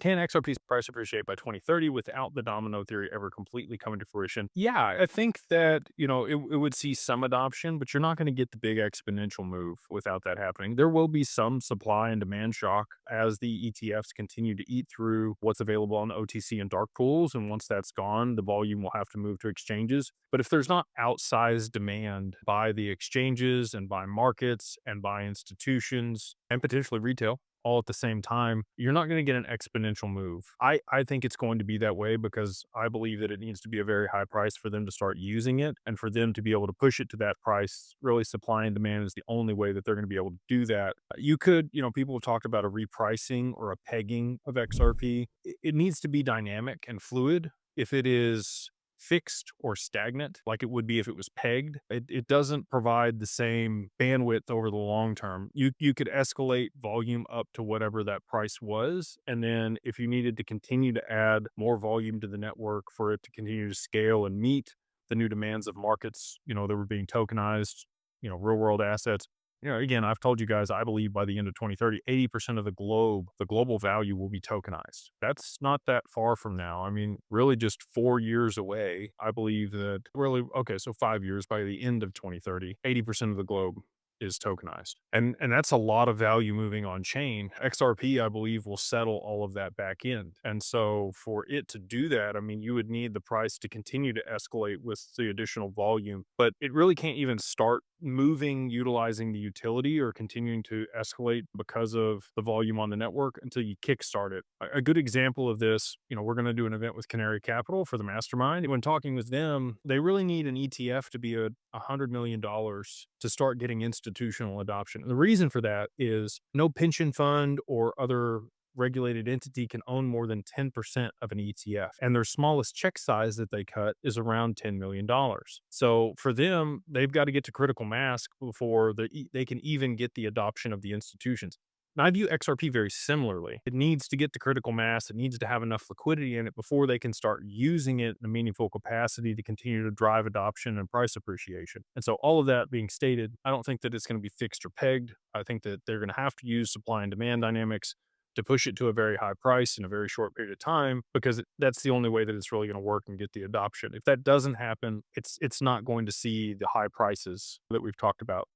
can XRP's price appreciate by 2030 without the domino theory ever completely coming to fruition? Yeah, I think that, it would see some adoption, but you're not going to get the big exponential move without that happening. There will be some supply and demand shock as the ETFs continue to eat through what's available on OTC and dark pools. And once that's gone, the volume will have to move to exchanges. But if there's not outsized demand by the exchanges and by markets and by institutions and potentially retail, all at the same time, you're not going to get an exponential move. I think it's going to be that way because I believe that it needs to be a very high price for them to start using it and for them to be able to push it to that price. Really, supply and demand is the only way that they're going to be able to do that. You could, people have talked about a repricing or a pegging of XRP. It needs to be dynamic and fluid. If it is fixed or stagnant like it would be if it was pegged, it doesn't provide the same bandwidth over the long term. You could escalate volume up to whatever that price was, and then if you needed to continue to add more volume to the network for it to continue to scale and meet the new demands of markets, that were being tokenized, real world assets. Again, I've told you guys, I believe by the end of 2030, 80% of the global value will be tokenized. That's not that far from now. I mean, really just 4 years away. I believe that really, okay, so 5 years by the end of 2030, 80% of the globe is tokenized. And that's a lot of value moving on chain. XRP, I believe, will settle all of that back in. And so for it to do that, I mean, you would need the price to continue to escalate with the additional volume, but it really can't even start moving utilizing the utility or continuing to escalate because of the volume on the network until you kickstart it. A good example of this, we're going to do an event with Canary Capital for the mastermind. When talking with them, they really need an ETF to be $100 million to start getting institutional adoption. And the reason for that is no pension fund or other regulated entity can own more than 10% of an ETF. And their smallest check size that they cut is around $10 million. So for them, they've got to get to critical mass before they can even get the adoption of the institutions. And I view XRP very similarly. It needs to get to critical mass. It needs to have enough liquidity in it before they can start using it in a meaningful capacity to continue to drive adoption and price appreciation. And so all of that being stated, I don't think that it's going to be fixed or pegged. I think that they're going to have to use supply and demand dynamics to push it to a very high price in a very short period of time because that's the only way that it's really going to work and get the adoption. If that doesn't happen, it's not going to see the high prices that we've talked about.